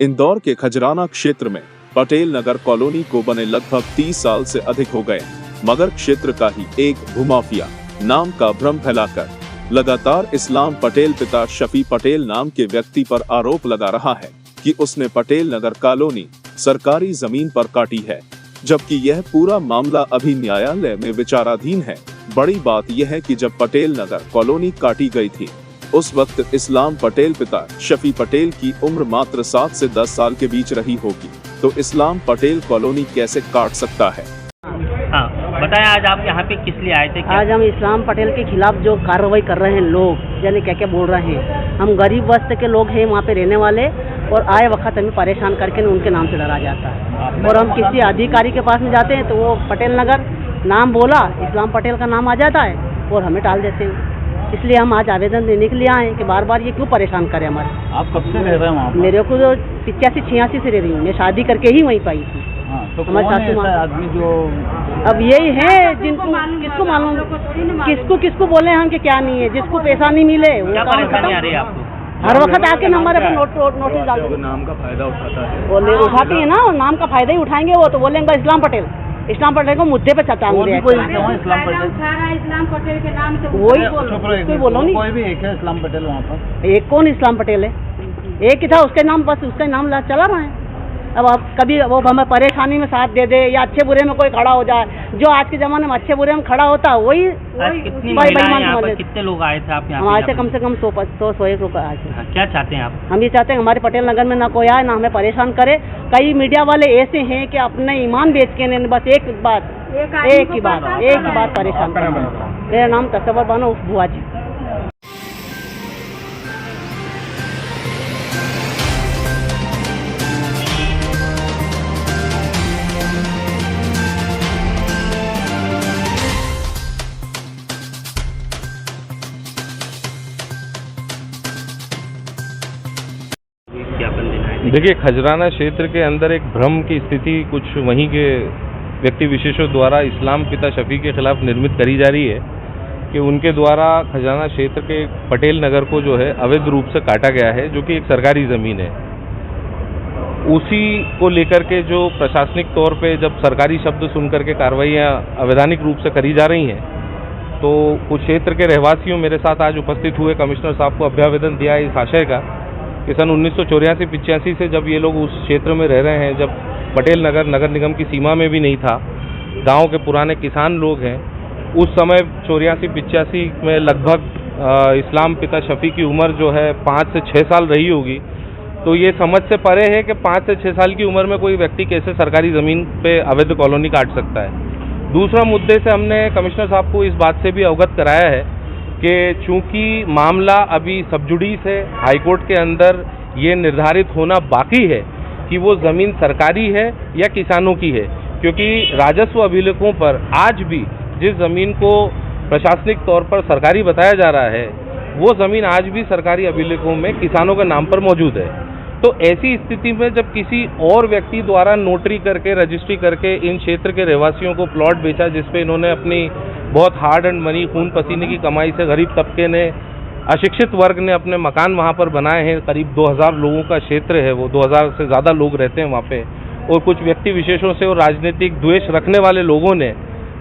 इंदौर के खजराना क्षेत्र में पटेल नगर कॉलोनी को बने लगभग 30 साल से अधिक हो गए, मगर क्षेत्र का ही एक भूमाफिया नाम का भ्रम फैलाकर लगातार इस्लाम पटेल पिता शफी पटेल नाम के व्यक्ति पर आरोप लगा रहा है कि उसने पटेल नगर कॉलोनी सरकारी जमीन पर काटी है, जबकि यह पूरा मामला अभी न्यायालय में विचाराधीन है। बड़ी बात यह है कि जब पटेल नगर कॉलोनी काटी गई थी, उस वक्त इस्लाम पटेल पिता शफी पटेल की उम्र मात्र 7 से 10 साल के बीच रही होगी, तो इस्लाम पटेल कॉलोनी कैसे काट सकता है? हाँ, बताएं आज आप यहाँ पे किस लिए आए थे? आज हम इस्लाम पटेल के खिलाफ जो कार्रवाई कर रहे हैं लोग, यानी क्या क्या बोल रहे हैं। हम गरीब वर्ग के लोग हैं वहाँ पे रहने वाले, और आए वक्त हमें परेशान करके उनके नाम से डरा जाता है। और हम किसी अधिकारी के पास में जाते हैं तो वो पटेल नगर नाम बोला, इस्लाम पटेल का नाम आ जाता है और हमें टाल देते हैं। इसलिए हम आज आवेदन देने के लिए आए हैं कि बार बार ये क्यों परेशान करें हमारे। आप कब से रह रहे हैं वहाँ? मेरे को तो 85-86 से रह रही हूँ, मैं शादी करके ही वहीं पाई थी। हाँ, तो हमारे सासू माँ आदमी जो अब यही है जिनको किसको मालूम, किसको बोले हम कि क्या नहीं है, जिसको पैसा नहीं मिले वो क्या काम परेशानी आ खत्म। रही है आपको? हर वक्त आके नंबर पर नोटिस डाल देते, नाम का फायदा उठाता है, वो उठाते हैं ना, और नाम का फायदा ही उठाएंगे। वो तो बोलेंगे इस्लाम पटेल को मुद्दे पे चटाएंगे। इस्लाम पटेल के नाम से वही कोई बोलो नहीं, कोई भी एक है इस्लाम पटेल वहाँ पर। एक कौन इस्लाम पटेल है? एक ही था, उसके नाम बस उसका नाम चला रहा है। अब आप कभी वो हमें परेशानी में साथ दे दे या अच्छे बुरे में कोई खड़ा हो जाए, जो आज के ज़माने में अच्छे बुरे में खड़ा होता है वही कितनी महिलाएं यहाँ पर, कितने लोग आए थे आप यहाँ? हमारे से कम 100-101 लोग आए थे। क्या चाहते हैं आप? हम ये चाहते हैं हमारे पटेल नगर में ना कोई आए, ना हमें परेशान करे। कई मीडिया वाले ऐसे हैं कि अपने ईमान बेच के ने बस एक ही बात परेशान कर। मेरा नाम तस्वर बानो बुआ जी। देखिए, खजराना क्षेत्र के अंदर एक भ्रम की स्थिति कुछ वहीं के व्यक्ति विशेषों द्वारा इस्लाम पिता शफी के खिलाफ निर्मित करी जा रही है कि उनके द्वारा खजराना क्षेत्र के पटेल नगर को जो है अवैध रूप से काटा गया है, जो कि एक सरकारी ज़मीन है। उसी को लेकर के जो प्रशासनिक तौर पे जब सरकारी शब्द सुनकर के कार्रवाइयाँ अवैधानिक रूप से करी जा रही हैं, तो कुछ क्षेत्र के रहवासियों मेरे साथ आज उपस्थित हुए, कमिश्नर साहब को अभ्यावेदन दिया इस आशय का कि सन 1984-85 से जब ये लोग उस क्षेत्र में रह रहे हैं, जब पटेल नगर नगर निगम की सीमा में भी नहीं था, गांव के पुराने किसान लोग हैं, उस समय 84-85 में लगभग इस्लाम पिता शफी की उम्र जो है 5 से 6 साल रही होगी। तो ये समझ से परे है कि 5 से 6 साल की उम्र में कोई व्यक्ति कैसे सरकारी ज़मीन पे अवैध कॉलोनी काट सकता है। दूसरा मुद्दे से हमने कमिश्नर साहब को इस बात से भी अवगत कराया है कि चूंकि मामला अभी सब जुडिस है, हाईकोर्ट के अंदर ये निर्धारित होना बाकी है कि वो ज़मीन सरकारी है या किसानों की है, क्योंकि राजस्व अभिलेखों पर आज भी जिस ज़मीन को प्रशासनिक तौर पर सरकारी बताया जा रहा है, वो ज़मीन आज भी सरकारी अभिलेखों में किसानों के नाम पर मौजूद है। तो ऐसी स्थिति में जब किसी और व्यक्ति द्वारा नोटरी करके, रजिस्ट्री करके इन क्षेत्र के रहवासियों को प्लॉट बेचा, जिसपे इन्होंने अपनी बहुत हार्ड एंड मनी, खून पसीने की कमाई से गरीब तबके ने, अशिक्षित वर्ग ने अपने मकान वहाँ पर बनाए हैं। करीब 2000 लोगों का क्षेत्र है, वो 2000 से ज़्यादा लोग रहते हैं वहाँ पे, और कुछ व्यक्ति विशेषों से और राजनीतिक द्वेष रखने वाले लोगों ने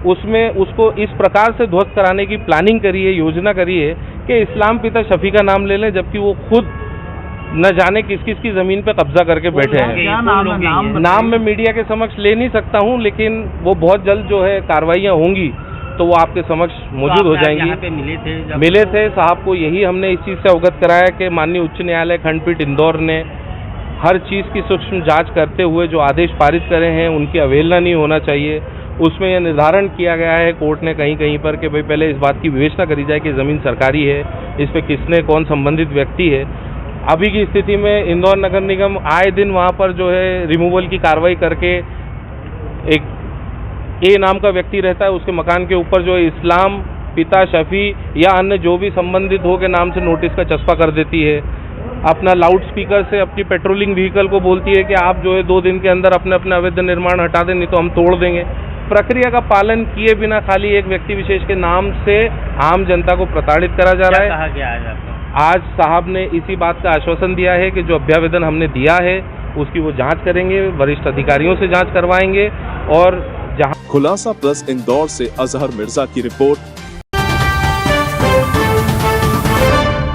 उसमें उसको इस प्रकार से ध्वस्त कराने की प्लानिंग करी है, योजना करी है कि इस्लाम पिता शफी का नाम ले लें, जबकि वो खुद न जाने किस किस की ज़मीन पे कब्जा करके बैठे हैं। नाम मैं मीडिया के समक्ष ले नहीं सकता हूँ, लेकिन वो बहुत जल्द जो है कार्रवाइयाँ होंगी तो वो आपके समक्ष मौजूद हो जाएंगी। यहाँ पे मिले थे साहब को, यही हमने इस चीज़ से अवगत कराया कि माननीय उच्च न्यायालय खंडपीठ इंदौर ने हर चीज़ की सूक्ष्म जांच करते हुए जो आदेश पारित करे हैं उनकी अवहेलना नहीं होना चाहिए। उसमें यह निर्धारण किया गया है कोर्ट ने कहीं कहीं पर कि भाई पहले इस बात की विवेचना करी जाए कि ज़मीन सरकारी है, इस पर किसने कौन संबंधित व्यक्ति है। अभी की स्थिति में इंदौर नगर निगम आए दिन वहाँ पर जो है रिमूवल की कार्रवाई करके एक ए नाम का व्यक्ति रहता है, उसके मकान के ऊपर जो है इस्लाम पिता शफी या अन्य जो भी संबंधित हो के नाम से नोटिस का चस्पा कर देती है। अपना लाउड स्पीकर से अपनी पेट्रोलिंग व्हीकल को बोलती है कि आप जो है 2 दिन के अंदर अपने अपने अवैध निर्माण हटा दें, नहीं तो हम तोड़ देंगे। प्रक्रिया का पालन किए बिना खाली एक व्यक्ति विशेष के नाम से आम जनता को प्रताड़ित करा जा रहा है। आज साहब ने इसी बात का आश्वासन दिया है कि जो अभ्यावेदन हमने दिया है उसकी वो जांच करेंगे, वरिष्ठ अधिकारियों से जांच करवाएंगे। और जहां खुलासा प्लस इंदौर से अजहर मिर्जा की रिपोर्ट।